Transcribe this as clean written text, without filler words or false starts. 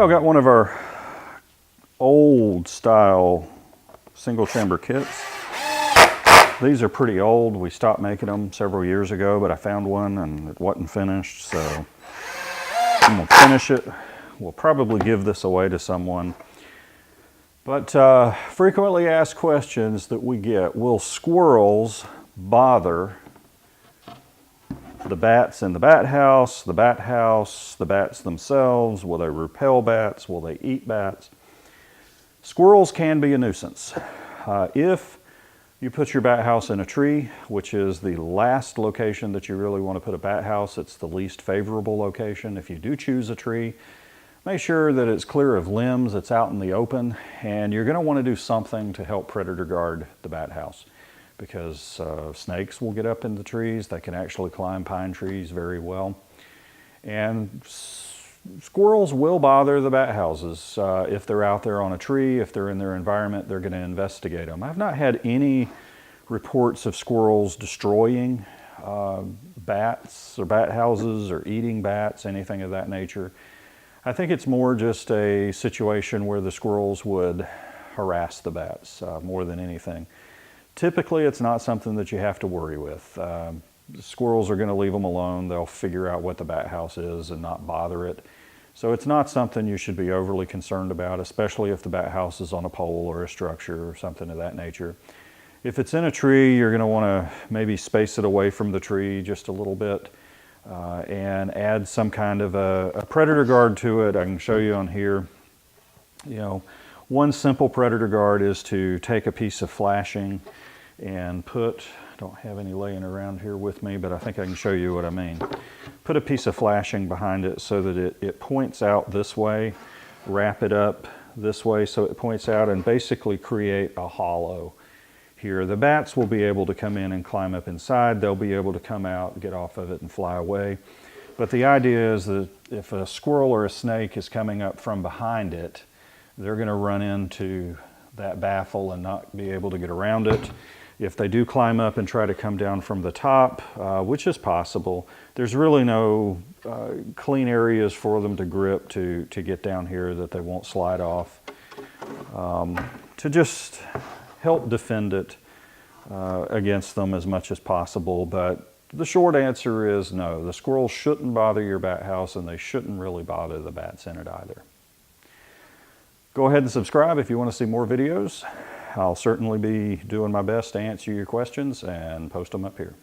Well, got one of our old style single chamber kits. These are pretty old. We stopped making them several years ago, but I found one and it wasn't finished, so I'm gonna finish it. We'll probably give this away to someone. But frequently asked questions that we get: will squirrels bother the bats in the bat house, the bats themselves? Will they repel bats? Will they eat bats? Squirrels can be a nuisance. If you put your bat house in a tree, which is the last location that you really want to put a bat house, it's the least favorable location. If you do choose a tree, make sure that it's clear of limbs, it's out in the open, and you're going to want to do something to help predator guard the bat house, because snakes will get up in the trees. They can actually climb pine trees very well. And squirrels will bother the bat houses. If they're out there on a tree, if they're in their environment, they're going to investigate them. I've not had any reports of squirrels destroying bats or bat houses or eating bats, anything of that nature. I think it's more just a situation where the squirrels would harass the bats more than anything. Typically, it's not something that you have to worry with. The squirrels are going to leave them alone. They'll figure out what the bat house is and not bother it. So it's not something you should be overly concerned about, especially if the bat house is on a pole or a structure or something of that nature. If it's in a tree, you're going to want to maybe space it away from the tree just a little bit. And add some kind of a predator guard to it. I can show you on here. You know, one simple predator guard is to take a piece of flashing and put, I don't have any laying around here with me, but I think I can show you what I mean. Put a piece of flashing behind it so that it points out this way, wrap it up this way so it points out, and basically create a hollow here. The bats will be able to come in and climb up inside. They'll be able to come out, get off of it, and fly away. But the idea is that if a squirrel or a snake is coming up from behind it, they're going to run into that baffle and not be able to get around it. If they do climb up and try to come down from the top, which is possible, there's really no clean areas for them to grip to get down here that they won't slide off. To just help defend it against them as much as possible. But the short answer is no. The squirrels shouldn't bother your bat house, and they shouldn't really bother the bats in it either. Go ahead and subscribe if you want to see more videos. I'll certainly be doing my best to answer your questions and post them up here.